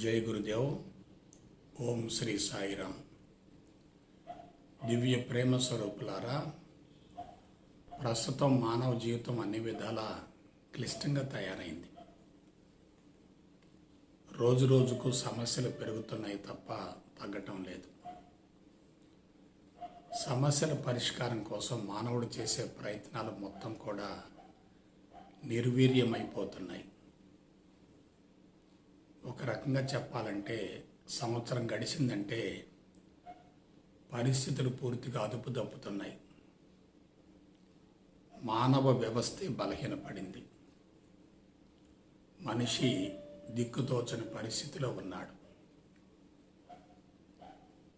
జై గురుదేవ్. ఓం శ్రీ సాయిరామ్. దివ్య ప్రేమ స్వరూపులారా, ప్రస్తుతం మానవ జీవితం అన్ని విధాలా క్లిష్టంగా తయారైంది. రోజు రోజుకు సమస్యలు పెరుగుతున్నాయి తప్ప తగ్గటం లేదు. సమస్యల పరిష్కారం కోసం మానవుడు చేసే ప్రయత్నాలు మొత్తం కూడా నిర్వీర్యమైపోతున్నాయి. ఒక రకంగా చెప్పాలంటే సంవత్సరం గడిచిందంటే పరిస్థితులు పూర్తిగా అదుపు తప్పుతున్నాయి. మానవ వ్యవస్థే బలహీనపడింది. మనిషి దిక్కుతోచని పరిస్థితిలో ఉన్నాడు.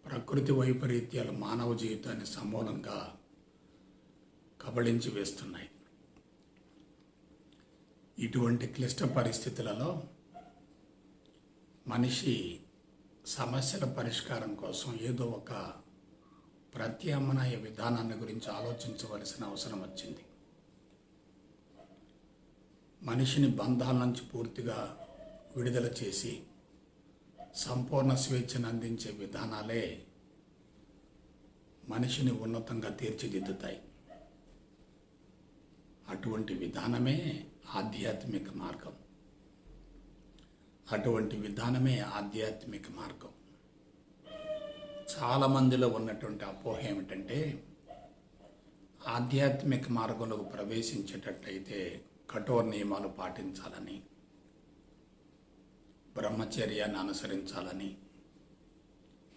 ప్రకృతి వైపరీత్యాలు మానవ జీవితాన్ని సమూలంగా కబళించి వేస్తున్నాయి. ఇటువంటి క్లిష్ట పరిస్థితులలో మనిషి సమస్యల పరిష్కారం కోసం ఏదో ఒక ప్రత్యామ్నాయ విధానాన్ని గురించి ఆలోచించవలసిన అవసరం వచ్చింది. మనిషిని బంధాల నుంచి పూర్తిగా విడుదల చేసి సంపూర్ణ స్వేచ్ఛను అందించే విధానాలే మనిషిని ఉన్నతంగా తీర్చిదిద్దుతాయి. అటువంటి విధానమే ఆధ్యాత్మిక మార్గం. చాలామందిలో ఉన్నటువంటి అపోహ ఏమిటంటే, ఆధ్యాత్మిక మార్గంలోకి ప్రవేశించేటట్లయితే కఠోర నియమాలు పాటించాలని, బ్రహ్మచర్యాన్ని అనుసరించాలని,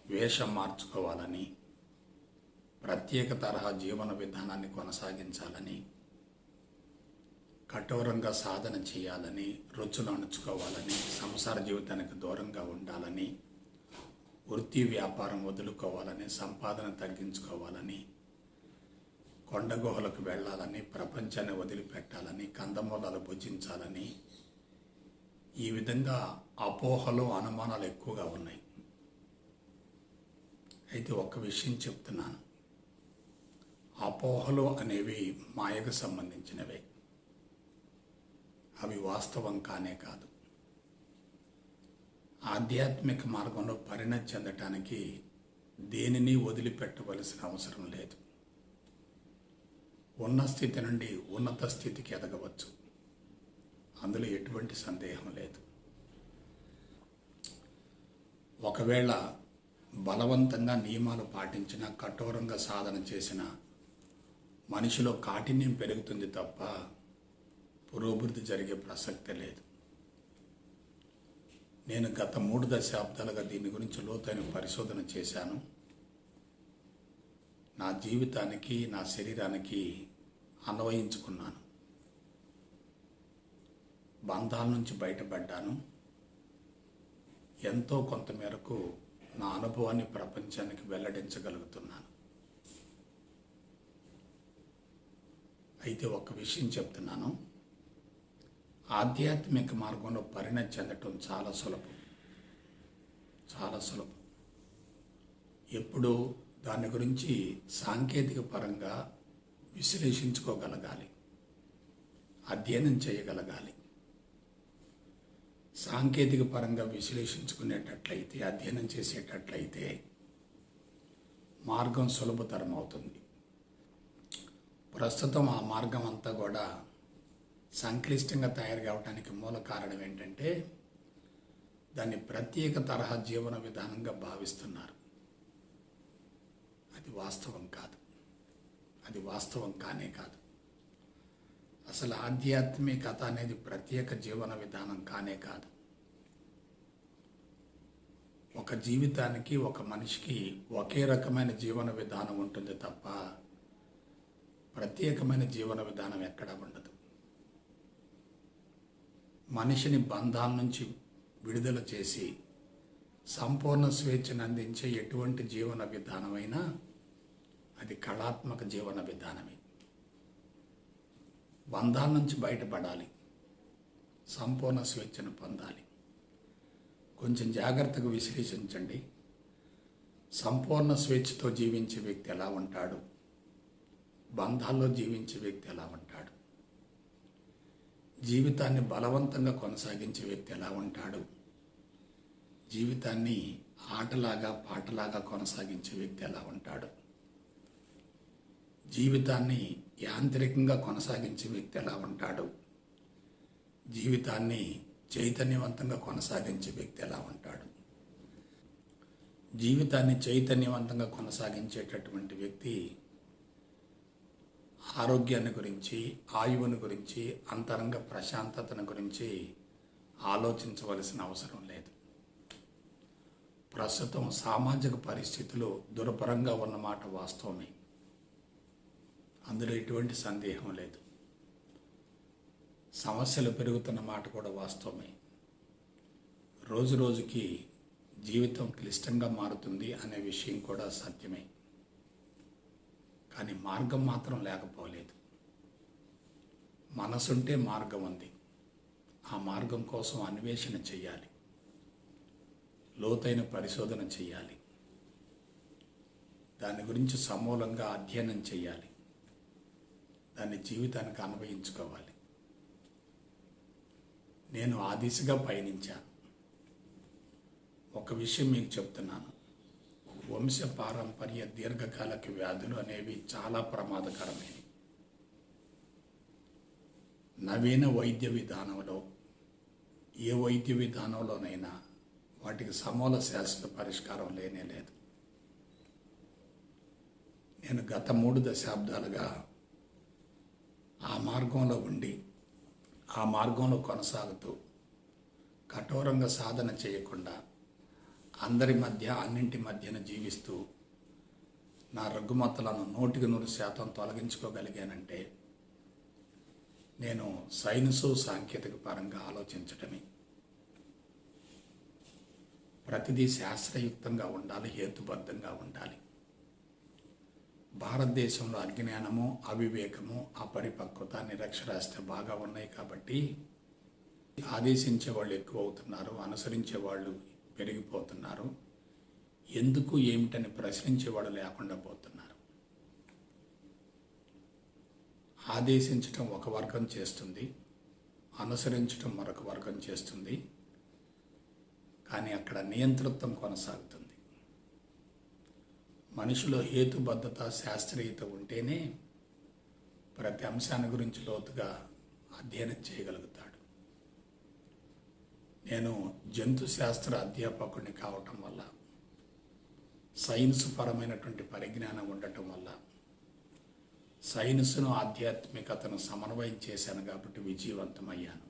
వేషం మార్చుకోవాలని, ప్రత్యేక తరహా జీవన విధానాన్ని కొనసాగించాలని, కఠోరంగా సాధన చేయాలని, రుచులు అణుచుకోవాలని, సంసార జీవితానికి దూరంగా ఉండాలని, వృత్తి వ్యాపారం వదులుకోవాలని, సంపాదన తగ్గించుకోవాలని, కొండ గుహలకు వెళ్ళాలని, ప్రపంచాన్ని వదిలిపెట్టాలని, కందమూలాలు భుజించాలని, ఈ విధంగా అపోహలు అనుమానాలు ఎక్కువగా ఉన్నాయి. అయితే ఒక్క విషయం చెప్తున్నాను, అపోహలు అనేవి మాయకు సంబంధించినవే. అవి వాస్తవం కానే కాదు. ఆధ్యాత్మిక మార్గంలో పరిణతి చెందటానికి దేనిని వదిలిపెట్టవలసిన అవసరం లేదు. ఉన్న స్థితి నుండి ఉన్నత స్థితికి ఎదగవచ్చు, అందులో ఎటువంటి సందేహం లేదు. ఒకవేళ బలవంతంగా నియమాలు పాటించిన, కఠోరంగా సాధన చేసిన మనిషిలో కాఠిన్యం పెరుగుతుంది తప్ప పురోభివృద్ధి జరిగే ప్రసక్తే లేదు. నేను గత 3 దశాబ్దాలుగా దీని గురించి లోతైన పరిశోధన చేశాను. నా జీవితానికి, నా శరీరానికి అన్వయించుకున్నాను. బంధాల నుంచి బయటపడ్డాను. ఎంతో కొంత మేరకు నా అనుభవాన్ని ప్రపంచానికి వెల్లడించగలుగుతున్నాను. అయితే ఒక్క విషయం చెప్తున్నాను, ఆధ్యాత్మిక మార్గంలో పరిణతి చెందటం చాలా సులభం. ఎప్పుడు దాని గురించి సాంకేతిక పరంగా విశ్లేషించుకోగలగాలి, అధ్యయనం చేయగలగాలి. సాంకేతిక పరంగా విశ్లేషించుకునేటట్లయితే, అధ్యయనం చేసేటట్లయితే మార్గం సులభతరం అవుతుంది. ప్రస్తుతం ఆ మార్గం అంతా కూడా సంక్లిష్టంగా తయారు కావడానికి మూల కారణం ఏంటంటే, దాన్ని ప్రత్యేక తరహా జీవన విధానంగా భావిస్తున్నారు. అది వాస్తవం కాదు. అది వాస్తవం కానే కాదు. అసలు ఆధ్యాత్మికత అనేది ప్రత్యేక జీవన విధానం కానే కాదు. ఒక జీవితానికి, ఒక మనిషికి ఒకే రకమైన జీవన విధానం ఉంటుంది తప్ప ప్రత్యేకమైన జీవన విధానం ఎక్కడా ఉండదు. మనిషిని బంధాల నుంచి విడుదల చేసి సంపూర్ణ స్వేచ్ఛను అందించే ఎటువంటి జీవన విధానమైనా అది కళాత్మక జీవన విధానమే. బంధాల నుంచి బయటపడాలి, సంపూర్ణ స్వేచ్ఛను పొందాలి. కొంచెం జాగ్రత్తగా విశ్లేషించండి. సంపూర్ణ స్వేచ్ఛతో జీవించే వ్యక్తి ఎలా ఉంటాడు, బంధాల్లో జీవించే వ్యక్తి ఎలా ఉంటాడు, జీవితాన్ని బలవంతంగా కొనసాగించే వ్యక్తి ఎలా ఉంటాడు, జీవితాన్ని ఆటలాగా పాటలాగా కొనసాగించే వ్యక్తి ఎలా ఉంటాడు? జీవితాన్ని యాంత్రికంగా కొనసాగించే వ్యక్తి ఎలా ఉంటాడు? జీవితాన్ని చైతన్యవంతంగా కొనసాగించే వ్యక్తి ఎలా ఉంటాడు? జీవితాన్ని చైతన్యవంతంగా కొనసాగించేటటువంటి వ్యక్తి ఆరోగ్యాన్ని గురించి, ఆయువుని గురించి, అంతరంగ ప్రశాంతతను గురించి ఆలోచించవలసిన అవసరం లేదు. ప్రస్తుతం సామాజిక పరిస్థితులు దుర్భరంగా ఉన్నమాట వాస్తవమే, అందులో ఎటువంటి సందేహం లేదు. సమస్యలు పెరుగుతున్న మాట కూడా వాస్తవమే. రోజు రోజుకి జీవితం క్లిష్టంగా మారుతుంది అనే విషయం కూడా సత్యమే. కానీ మార్గం మాత్రం లేకపోలేదు. మనసుంటే మార్గం ఉంది. ఆ మార్గం కోసం అన్వేషణ చేయాలి, లోతైన పరిశోధన చేయాలి, దాని గురించి సమూలంగా అధ్యయనం చేయాలి, దాన్ని జీవితానికి అన్వయించుకోవాలి. నేను ఆ దిశగా పయనించాను. ఒక విషయం మీకు చెప్తున్నాను. వంశ పారంపర్య దీర్ఘకాలిక వ్యాధులు అనేవి చాలా ప్రమాదకరమైనవి. నవీన వైద్య విధానంలో ఏ వైద్య విధానంలోనైనా వాటికి సమూల శాశ్వత పరిష్కారం లేనే లేదు. నేను గత 3 దశాబ్దాలుగా ఆ మార్గంలో ఉండి, ఆ మార్గంలో కొనసాగుతూ, కఠోరంగా సాధన చేయకుండా అందరి మధ్య, అన్నింటి మధ్యన జీవిస్తూ నా రుగ్మతలను 100% తొలగించుకోగలిగానంటే నేను సైన్సు సాంకేతిక పరంగా ఆలోచించటమే. ప్రతిదీ శాస్త్రయుక్తంగా ఉండాలి, హేతుబద్ధంగా ఉండాలి. భారతదేశంలో అజ్ఞానము, అవివేకము, అపరిపక్వత, నిరక్షరాస్యత బాగా ఉన్నాయి కాబట్టి ఆదేశించే వాళ్ళు ఎక్కువ అవుతున్నారు, అనుసరించే వాళ్ళు పెరిగిపోతున్నారు. ఎందుకు ఏమిటని ప్రశ్నించేవాడు లేకుండా పోతున్నారు. ఆదేశించటం ఒక వర్గం చేస్తుంది, అనుసరించటం మరొక వర్గం చేస్తుంది. కానీ అక్కడ నియంతృత్వం కొనసాగుతుంది. మనిషిలో హేతుబద్ధత, శాస్త్రీయత ఉంటేనే ప్రతి అంశాన్ని గురించి లోతుగా అధ్యయనం చేయగలుగుతాడు. నేను జంతు శాస్త్ర అధ్యాపకుడిని కావటం వల్ల, సైన్స్ పరమైనటువంటి పరిజ్ఞానం ఉండటం వల్ల, సైన్స్ను ఆధ్యాత్మికతను సమన్వయం చేశాను కాబట్టి విజయవంతమయ్యాను.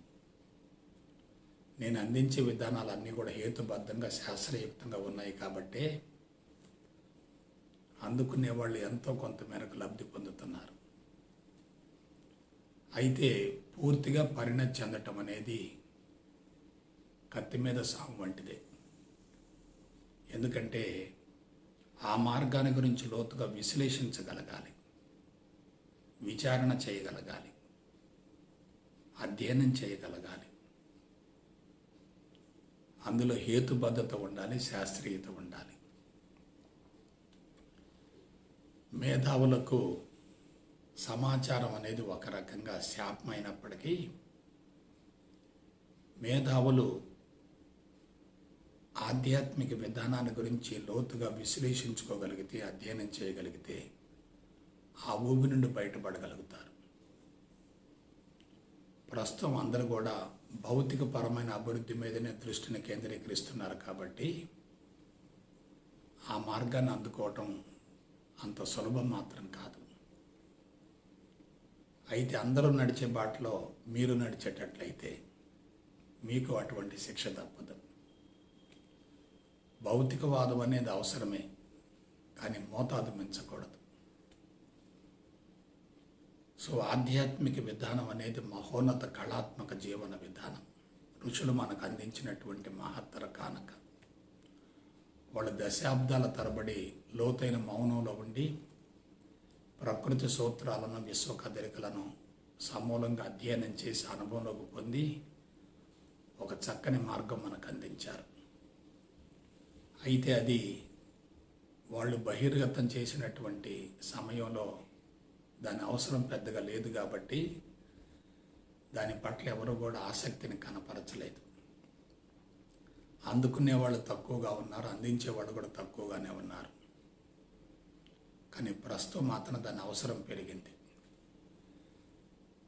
నేను అందించే విధానాలన్నీ కూడా హేతుబద్ధంగా, శాస్త్రయుక్తంగా ఉన్నాయి కాబట్టే అందుకునే వాళ్ళు ఎంతో కొంత మేరకు లబ్ధి పొందుతున్నారు. అయితే పూర్తిగా పరిణతి చెందటం అనేది కత్తి మీద సాము వంటిదే. ఎందుకంటే ఆ మార్గాన్ని గురించి లోతుగా విశ్లేషించగలగాలి, విచారణ చేయగలగాలి, అధ్యయనం చేయగలగాలి. అందులో హేతుబద్ధత ఉండాలి, శాస్త్రీయత ఉండాలి. మేధావులకు సమాచారం అనేది ఒక రకంగా శాపమైనప్పటికీ మేధావులు ఆధ్యాత్మిక విధానాన్ని గురించి లోతుగా విశ్లేషించుకోగలిగితే, అధ్యయనం చేయగలిగితే ఆ ఊబి నుండి బయటపడగలుగుతారు. ప్రస్తుతం అందరూ కూడా భౌతికపరమైన అభివృద్ధి మీదనే దృష్టిని కేంద్రీకరిస్తున్నారు కాబట్టి ఆ మార్గాన్ని అందుకోవటం అంత సులభం మాత్రం కాదు. అయితే అందరూ నడిచే బాటలో మీరు నడిచేటట్లయితే మీకు అటువంటి శిక్ష తప్పదు. భౌతికవాదం అనేది అవసరమే, కానీ మోతాదు మించకూడదు. సో ఆధ్యాత్మిక విధానం అనేది మహోన్నత కళాత్మక జీవన విధానం. ఋషులు మనకు అందించినటువంటి మహత్తర కానుక. వాళ్ళ దశాబ్దాల తరబడి లోతైన మౌనంలో ఉండి ప్రకృతి సూత్రాలను, విశ్వ కదలికలను సమూలంగా అధ్యయనం చేసి అనుభవంలోకి పొంది ఒక చక్కని మార్గం మనకు అందించారు. అయితే అది వాళ్ళు బహిర్గతం చేసినటువంటి సమయంలో దాని అవసరం పెద్దగా లేదు కాబట్టి దాని పట్ల ఎవరు కూడా ఆసక్తిని కనపరచలేదు. అందుకునే వాళ్ళు తక్కువగా ఉన్నారు, అందించేవాళ్ళు కూడా తక్కువగానే ఉన్నారు. కానీ ప్రస్తుతం మాత్రం దాని అవసరం పెరిగింది.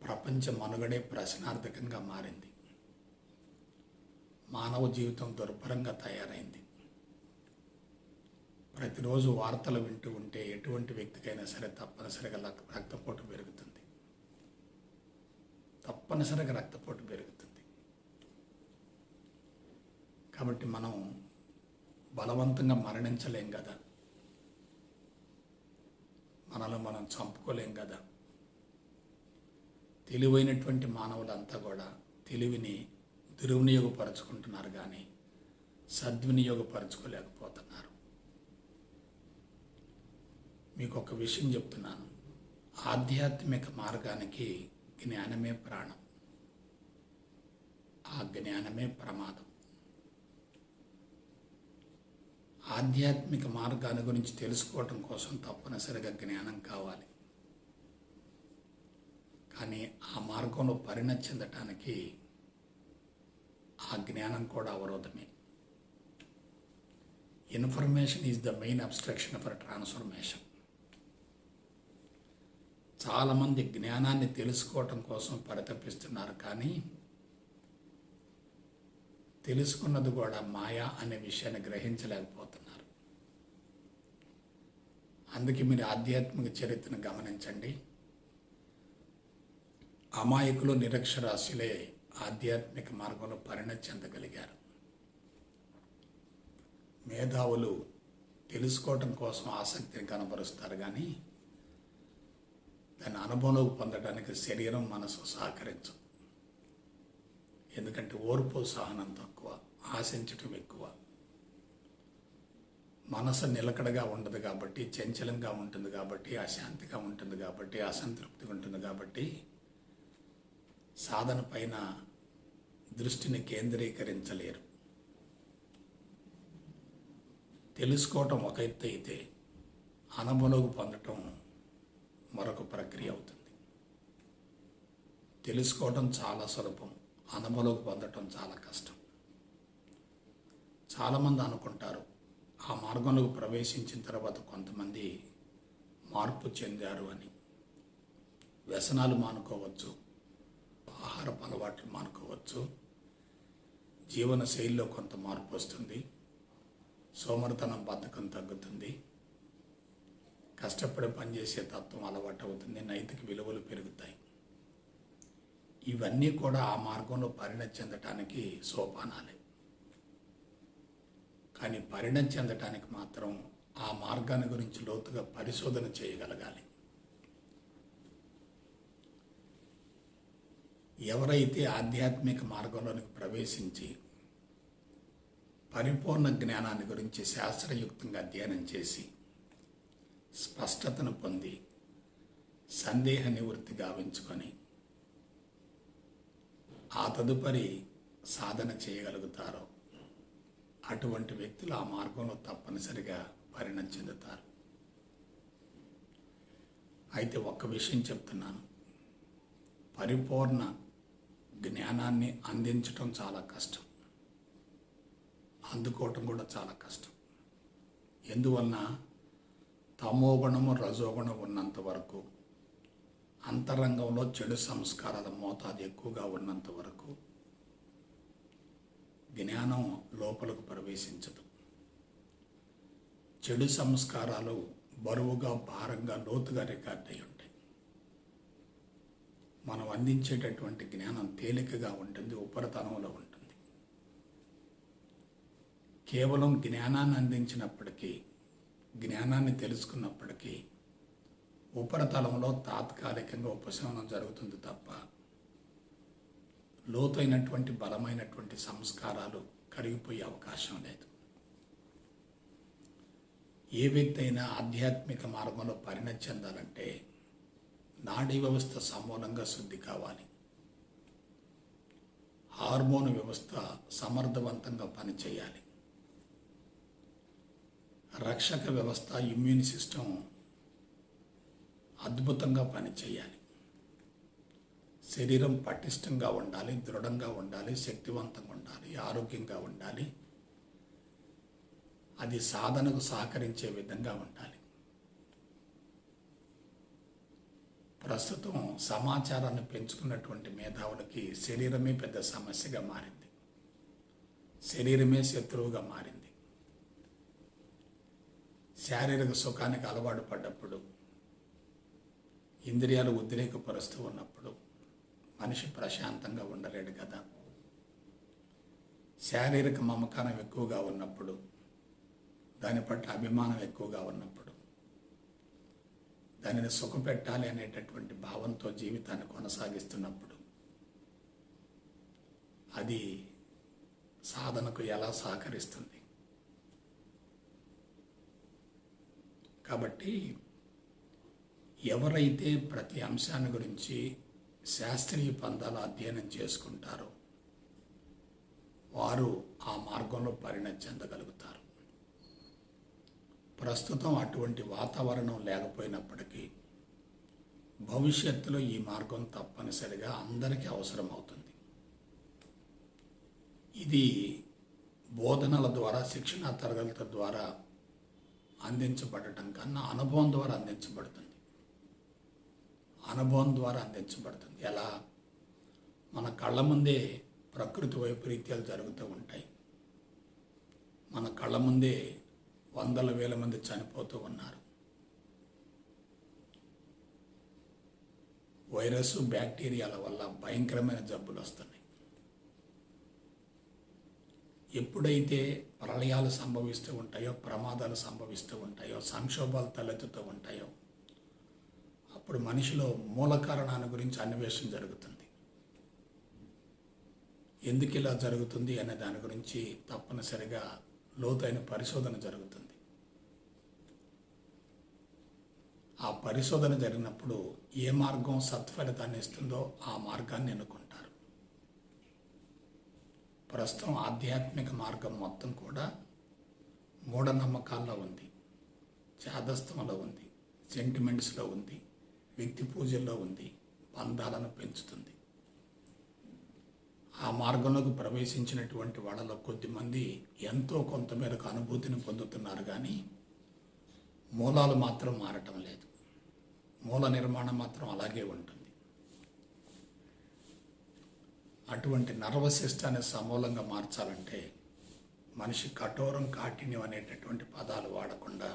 ప్రపంచ మనుగడే ప్రశ్నార్థకంగా మారింది. మానవ జీవితం దుర్భరంగా తయారైంది. ప్రతిరోజు వార్తలు వింటూ ఉంటే ఎటువంటి వ్యక్తికైనా సరే తప్పనిసరిగా రక్తపోటు పెరుగుతుంది. తప్పనిసరిగా రక్తపోటు పెరుగుతుంది. కాబట్టి మనం బలవంతంగా మరణించలేం కదా, మనల్ని మనం చంపుకోలేం కదా. తెలివైనటువంటి మానవులంతా కూడా తెలివిని దుర్వినియోగపరుచుకుంటున్నారు, కానీ సద్వినియోగపరుచుకోలేకపోతున్నారు. మీకు ఒక విషయం చెప్తున్నాను. ఆధ్యాత్మిక మార్గానికి జ్ఞానమే ప్రాణం, ఆ జ్ఞానమే ప్రమాదం. ఆధ్యాత్మిక మార్గాన్ని గురించి తెలుసుకోవటం కోసం తప్పనిసరిగా జ్ఞానం కావాలి. కానీ ఆ మార్గంలో పరిణతి చెందటానికి ఆ జ్ఞానం కూడా అవరోధమే. Information is the main obstruction for transformation. చాలామంది జ్ఞానాన్ని తెలుసుకోవటం కోసం పరితపిస్తున్నారు, కానీ తెలుసుకున్నది కూడా మాయా అనే విషయాన్ని గ్రహించలేకపోతున్నారు. అందుకే మీరు ఆధ్యాత్మిక చరిత్రను గమనించండి. అమాయకులు నిరక్షరాస్యులే ఆధ్యాత్మిక మార్గంలో పరిణతి చెందగలిగారు. మేధావులు తెలుసుకోవటం కోసం ఆసక్తిని కనబరుస్తారు, కానీ దాని అనుభవంలోకి పొందడానికి శరీరం మనసు సహకరించు. ఎందుకంటే ఓర్పు సహనం తక్కువ, ఆశించటం ఎక్కువ. మనసు నిలకడగా ఉండదు కాబట్టి, చంచలంగా ఉంటుంది కాబట్టి, అశాంతిగా ఉంటుంది కాబట్టి, అసంతృప్తిగా ఉంటుంది కాబట్టి సాధన పైన దృష్టిని కేంద్రీకరించలేరు. తెలుసుకోవటం ఒక ఎత్తు అయితే అనుభవంలోకి పొందటం మరొక ప్రక్రియ అవుతుంది. తెలుసుకోవటం చాలా సులభం, అనుభవంలోకి పొందటం చాలా కష్టం. చాలామంది అనుకుంటారు ఆ మార్గంలోకి ప్రవేశించిన తర్వాత కొంతమంది మార్పు చెందారు అని. వ్యసనాలు మానుకోవచ్చు, ఆహారపు అలవాట్లు మానుకోవచ్చు, జీవన శైలిలో కొంత మార్పు వస్తుంది, సోమరితనం బద్ధకం తగ్గుతుంది, కష్టపడి పనిచేసే తత్వం అలవాటు అవుతుంది, నైతిక విలువలు పెరుగుతాయి. ఇవన్నీ కూడా ఆ మార్గంలో పరిణతి చెందటానికి సోపానాలే. కానీ పరిణతి చెందటానికి మాత్రం ఆ మార్గాన్ని గురించి లోతుగా పరిశోధన చేయగలగాలి. ఎవరైతే ఆధ్యాత్మిక మార్గంలోనికి ప్రవేశించి పరిపూర్ణ జ్ఞానాన్ని గురించి శాస్త్రయుక్తంగా అధ్యయనం చేసి స్పష్టతను పొంది సందేహ నివృత్తి గావించుకొని ఆ తదుపరి సాధన చేయగలుగుతారో అటువంటి వ్యక్తులు ఆ మార్గంలో తప్పనిసరిగా పరిణతి చెందుతారు. అయితే ఒక్క విషయం చెప్తున్నాను, పరిపూర్ణ జ్ఞానాన్ని అందించటం చాలా కష్టం, అందుకోవటం కూడా చాలా కష్టం. ఎందువలన తమోగుణము రజోగుణం ఉన్నంత వరకు, అంతరంగంలో చెడు సంస్కారాల మోతాదు ఎక్కువగా ఉన్నంత వరకు జ్ఞానం లోపలకు ప్రవేశించదు. చెడు సంస్కారాలు బరువుగా, భారంగా, లోతుగా రికార్డ్ అయి ఉంటాయి. మనం అందించేటటువంటి జ్ఞానం తేలికగా ఉంటుంది, ఉపరితలంలో ఉంటుంది. కేవలం జ్ఞానాన్ని అందించినప్పటికీ, జ్ఞానాన్ని తెలుసుకున్నప్పటికీ ఉపరితలంలో తాత్కాలికంగా ఉపశమనం జరుగుతుంది తప్ప లోతైనటువంటి బలమైనటువంటి సంస్కారాలు కరిగిపోయే అవకాశం లేదు. ఏ వ్యక్తి అయినా ఆధ్యాత్మిక మార్గంలో పరిణతి చెందాలంటే నాడీ వ్యవస్థ సమూలంగా శుద్ధి కావాలి, హార్మోన్ వ్యవస్థ సమర్థవంతంగా పనిచేయాలి, రక్షక వ్యవస్థ ఇమ్యూన్ సిస్టమ్ అద్భుతంగా పనిచేయాలి, శరీరం పటిష్టంగా ఉండాలి, దృఢంగా ఉండాలి, శక్తివంతంగా ఉండాలి, ఆరోగ్యంగా ఉండాలి, అది సాధనకు సహకరించే విధంగా ఉండాలి. ప్రస్తుతం సమాచారాన్ని పెంచుకున్నటువంటి మేధావులకి శరీరమే పెద్ద సమస్యగా మారింది. శరీరమే శత్రువుగా మారింది. శారీరక సుఖానికి అలవాటు పడ్డప్పుడు, ఇంద్రియాలు ఉద్రేకపరుస్తూ ఉన్నప్పుడు మనిషి ప్రశాంతంగా ఉండలేడు కదా. శారీరక మమకారం ఎక్కువగా ఉన్నప్పుడు, దాని పట్ల అభిమానం ఎక్కువగా ఉన్నప్పుడు, దానిని సుఖపెట్టాలి అనేటటువంటి భావంతో జీవితాన్ని కొనసాగిస్తున్నప్పుడు అది సాధనకు ఎలా సహకరిస్తుంది? కాబట్టి ఎవరైతే ప్రతి అంశాన్ని గురించి శాస్త్రీయ పంథాలు అధ్యయనం చేసుకుంటారో వారు ఆ మార్గంలో పరిణతి చెందగలుగుతారు. ప్రస్తుతం అటువంటి వాతావరణం లేకపోయినప్పటికీ భవిష్యత్తులో ఈ మార్గం తప్పనిసరిగా అందరికీ అవసరం అవుతుంది. ఇది బోధనల ద్వారా, శిక్షణా తరగతుల ద్వారా అందించబడటం కన్నా అనుభవం ద్వారా అందించబడుతుంది. అనుభవం ద్వారా అందించబడుతుంది. ఎలా? మన కళ్ళ ముందే ప్రకృతి వైపరీత్యాలు జరుగుతూ ఉంటాయి. మన కళ్ళ ముందే వందల వేల మంది చనిపోతూ ఉన్నారు. వైరస్, బ్యాక్టీరియాల వల్ల భయంకరమైన జబ్బులు వస్తున్నాయి. ఎప్పుడైతే ప్రళయాలు సంభవిస్తూ ఉంటాయో, ప్రమాదాలు సంభవిస్తూ ఉంటాయో, సంక్షోభాలు తలెత్తుతూ ఉంటాయో, అప్పుడు మనిషిలో మూల కారణాన్ని గురించి అన్వేషణ జరుగుతుంది. ఎందుకు ఇలా జరుగుతుంది అనే దాని గురించి తప్పనిసరిగా లోతైన పరిశోధన జరుగుతుంది. ఆ పరిశోధన జరిగినప్పుడు ఏ మార్గం సత్ఫలితాన్ని ఇస్తుందో ఆ మార్గాన్ని ఎన్నుకుంటారు. ప్రస్తుతం ఆధ్యాత్మిక మార్గం మొత్తం కూడా మూఢనమ్మకాల్లో ఉంది, చాదస్తంలో ఉంది, సెంటిమెంట్స్లో ఉంది, వ్యక్తి పూజల్లో ఉంది, బంధాలను పెంచుతుంది. ఆ మార్గంలోకి ప్రవేశించినటువంటి వాళ్ళలో కొద్దిమంది ఎంతో కొంతమేరకు అనుభూతిని పొందుతున్నారు, కానీ మూలాలు మాత్రం మారటం లేదు. మూల నిర్మాణం మాత్రం అలాగే ఉంటుంది. అటువంటి నర్వస్ సిస్టాన్ని సమూలంగా మార్చాలంటే మనిషి కఠోరం, కాఠిన్యం అనేటటువంటి పదాలు వాడకుండా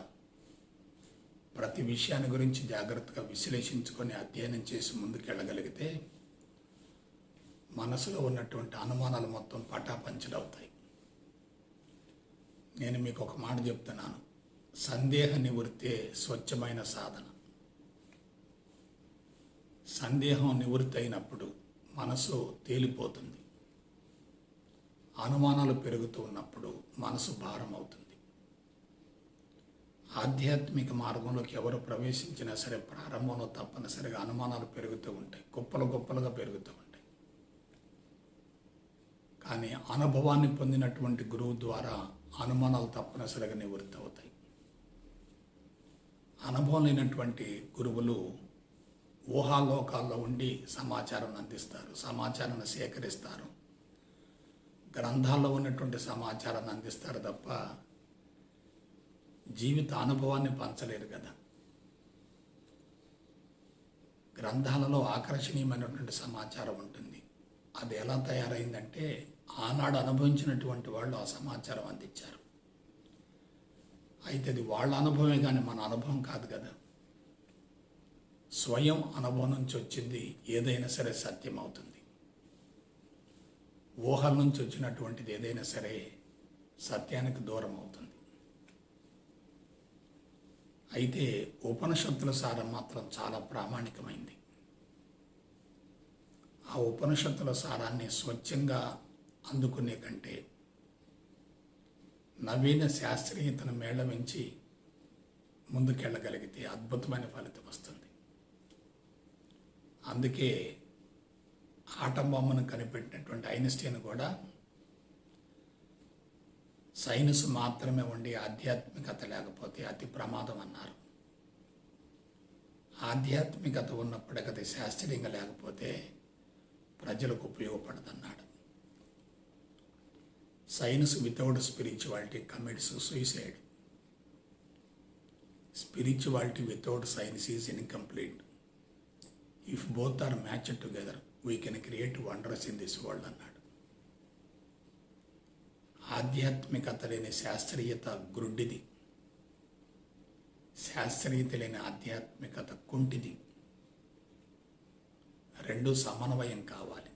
ప్రతి విషయాన్ని గురించి జాగ్రత్తగా విశ్లేషించుకొని అధ్యయనం చేసి ముందుకెళ్ళగలిగితే మనసులో ఉన్నటువంటి అనుమానాలు మొత్తం పటాపంచలవుతాయి. నేను మీకు ఒక మాట చెప్తున్నాను, సందేహ నివృత్తే స్వచ్ఛమైన సాధన. సందేహం నివృత్తి అయినప్పుడు మనసు తేలిపోతుంది. అనుమానాలు పెరుగుతూ ఉన్నప్పుడు మనసు భారం అవుతుంది. ఆధ్యాత్మిక మార్గంలోకి ఎవరు ప్రవేశించినా సరే ప్రారంభంలో తప్పనిసరిగా అనుమానాలు పెరుగుతూ ఉంటాయి, గొప్పలు గొప్పలుగా పెరుగుతూ ఉంటాయి. కానీ అనుభవాన్ని పొందినటువంటి గురువు ద్వారా అనుమానాలు తప్పనిసరిగా నివృత్తి అవుతాయి. అనుభవం లేనటువంటి గురువులు ఊహాలోకాల్లో ఉండి సమాచారాన్ని అందిస్తారు, సమాచారాన్ని సేకరిస్తారు, గ్రంథాల్లో ఉన్నటువంటి సమాచారాన్ని అందిస్తారు తప్ప జీవిత అనుభవాన్ని పంచలేరు కదా. గ్రంథాలలో ఆకర్షణీయమైనటువంటి సమాచారం ఉంటుంది. అది ఎలా తయారైందంటే ఆనాడు అనుభవించినటువంటి వాళ్ళు ఆ సమాచారం అందించారు. అయితే అది వాళ్ళ అనుభవమే కానీ మన అనుభవం కాదు కదా. స్వయం అనుభవం నుంచి వచ్చింది ఏదైనా సరే సత్యం అవుతుంది. ఊహల నుంచి వచ్చినటువంటిది ఏదైనా సరే సత్యానికి దూరం అవుతుంది. అయితే ఉపనిషత్తుల సారం మాత్రం చాలా ప్రామాణికమైంది. ఆ ఉపనిషత్తుల సారాన్ని స్వచ్ఛంగా అందుకునే కంటే నవీన శాస్త్రీయతను మేళవించి ముందుకెళ్ళగలిగితే అద్భుతమైన ఫలితం వస్తుంది. అందుకే ఆటం బొమ్మను కనిపెట్టినటువంటి ఐన్స్టీన్ కూడా సైన్స్ మాత్రమే ఉండి ఆధ్యాత్మికత లేకపోతే అతి ప్రమాదం అన్నారు. ఆధ్యాత్మికత ఉన్నప్పటికీ అది శాస్త్రీయంగా లేకపోతే ప్రజలకు ఉపయోగపడదన్నాడు. Science without spirituality commits suicide. Spirituality without science is incomplete. If both are matched together we can create wonders in this world అన్నాడు. ఆధ్యాత్మికత లేని శాస్త్రీయత గ్రుడ్డిది, శాస్త్రీయత లేని ఆధ్యాత్మికత కుంటిది. రెండు సమన్వయం కావాలి.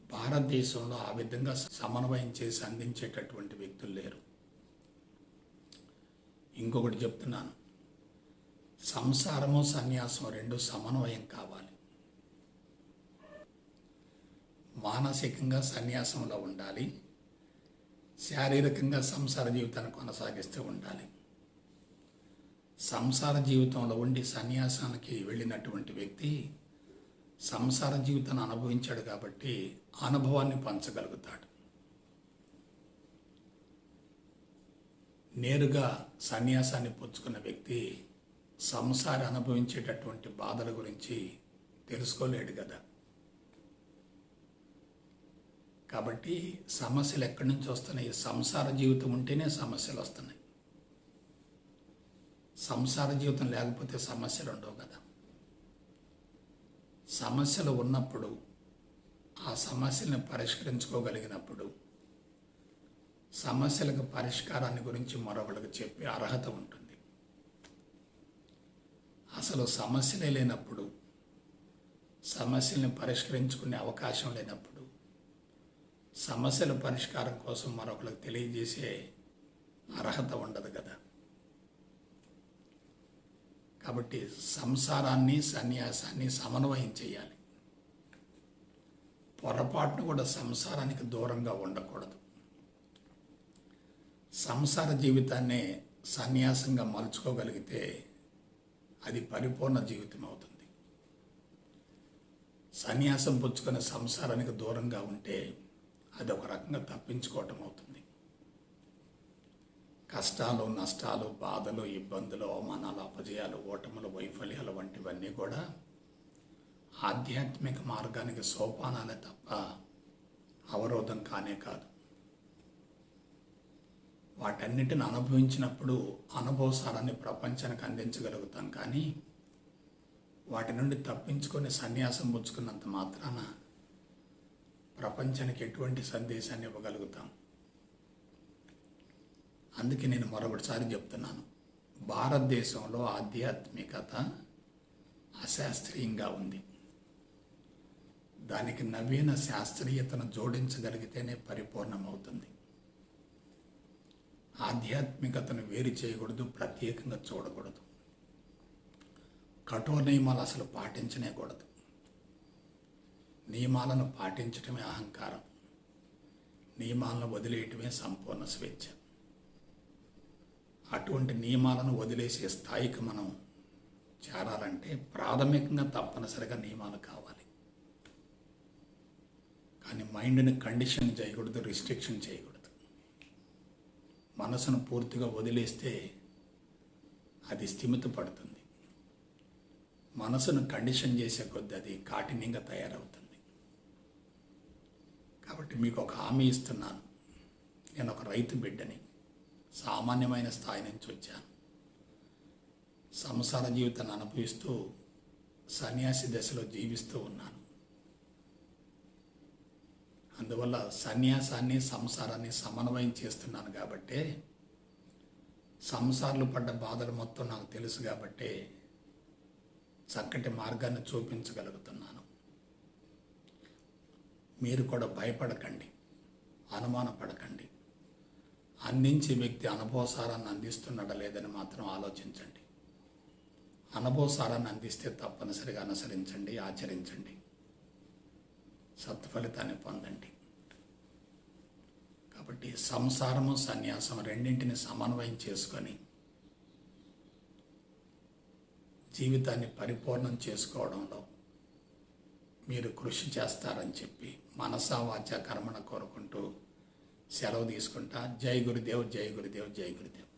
భారతదేశంలో ఆ విధంగా సమన్వయం చేసి అందించేటటువంటి వ్యక్తులు లేరు. ఇంకొకటి చెప్తున్నాను, సంసారము సన్యాసం రెండు సమన్వయం కావాలి. మానసికంగా సన్యాసంలో ఉండాలి, శారీరకంగా సంసార జీవితాన్ని కొనసాగిస్తూ ఉండాలి. సంసార జీవితంలో ఉండి సన్యాసానికి వెళ్ళినటువంటి వ్యక్తి సంసార జీవితాన్ని అనుభవించాడు కాబట్టి అనుభవాన్ని పంచగలుగుతాడు. నేరుగా సన్యాసాన్ని పుచ్చుకున్న వ్యక్తి సంసారి అనుభవించేటటువంటి బాధల గురించి తెలుసుకోలేడు కదా. కాబట్టి సమస్యలు ఎక్కడి నుంచి వస్తున్నాయి? సంసార జీవితం ఉంటేనే సమస్యలు వస్తున్నాయి. సంసార జీవితం లేకపోతే సమస్యలు ఉండవు కదా. సమస్యలు ఉన్నప్పుడు ఆ సమస్యలను పరిష్కరించుకోగలిగినప్పుడు సమస్యలకు పరిష్కారాన్ని గురించి మరొకరికి చెప్పే అర్హత ఉంటుంది. అసలు సమస్యలే లేనప్పుడు, సమస్యల్ని పరిష్కరించుకునే అవకాశం లేనప్పుడు సమస్యల పరిష్కారం కోసం మరొకరికి తెలియజేసే అర్హత ఉండదు కదా. కాబట్టి సంసారాన్ని సన్యాసాన్ని సమన్వయం చేయాలి. పొరపాటును కూడా సంసారానికి దూరంగా ఉండకూడదు. సంసార జీవితాన్నే సన్యాసంగా మలుచుకోగలిగితే అది పరిపూర్ణ జీవితం అవుతుంది. సన్యాసం పుచ్చుకునే సంసారానికి దూరంగా ఉంటే అది ఒక రకంగా తప్పించుకోవటం అవుతుంది. కష్టాలు, నష్టాలు, బాధలు, ఇబ్బందులు, అవమానాలు, అపజయాలు, ఓటములు, వైఫల్యాలు వంటివన్నీ కూడా ఆధ్యాత్మిక మార్గానికి సోపానాలే తప్ప అవరోధం కానే కాదు. వాటన్నిటిని అనుభవించినప్పుడు అనుభవసారాన్ని ప్రపంచానికి అందించగలుగుతాం. కానీ వాటి నుండి తప్పించుకొని సన్యాసం పుచ్చుకున్నంత మాత్రాన ప్రపంచానికి ఎటువంటి సందేశాన్ని ఇవ్వగలుగుతాం? అందుకే నేను మరొకటిసారి చెప్తున్నాను, భారతదేశంలో ఆధ్యాత్మికత అశాస్త్రీయంగా ఉంది. దానికి నవీన శాస్త్రీయతను జోడించగలిగితేనే పరిపూర్ణమవుతుంది. ఆధ్యాత్మికతను వేరు చేయకూడదు, ప్రత్యేకంగా చూడకూడదు. కఠోర నియమాలు అసలు పాటించనేకూడదు. నియమాలను పాటించటమే అహంకారం, నియమాలను వదిలేయటమే సంపూర్ణ స్వేచ్ఛ. అటువంటి నియమాలను వదిలేసే స్థాయికి మనం చేరాలంటే ప్రాథమికంగా తప్పనిసరిగా నియమాలు కావాలి. కానీ మైండ్ని కండిషన్ చేయకూడదు, రిస్ట్రిక్షన్ చేయకూడదు. మనసును పూర్తిగా వదిలేస్తే అది స్థిమితపడుతుంది. మనసును కండిషన్ చేసే కొద్దీ అది కాఠిన్యంగా తయారవుతుంది. కాబట్టి మీకు ఒక హామీ ఇస్తున్నాను, నేను ఒక రైతు బిడ్డని, సామాన్యమైన స్థాయి నుంచి వచ్చాను. సంసార జీవితాన్ని అనుభవిస్తూ సన్యాసి దశలో జీవిస్తూ ఉన్నాను. అందువల్ల సన్యాసాన్ని సంసారాన్ని సమన్వయం చేస్తున్నాను కాబట్టే, సంసారాలు పడ్డ బాధలు మొత్తం నాకు తెలుసు కాబట్టే చక్కటి మార్గాన్ని చూపించగలుగుతున్నాను. మీరు కూడా భయపడకండి, అనుమానపడకండి. అందించే వ్యక్తి అనుభవసారాన్ని అందిస్తున్నాడా లేదని మాత్రం ఆలోచించండి. అనుభవసారాన్ని అందిస్తే తప్పనిసరిగా అనుసరించండి, ఆచరించండి, సత్ఫలితాన్ని పొందండి. కాబట్టి సంసారము సన్యాసం రెండింటిని సమన్వయం చేసుకొని జీవితాన్ని పరిపూర్ణం చేసుకోవడంలో మీరు కృషి చేస్తారని చెప్పి మనసా వాచా కర్మణ కోరుకుంటూ సెలవు తీసుకుంటా. జై గురుదేవ్, జై గురుదేవ్, జై గురుదేవ్.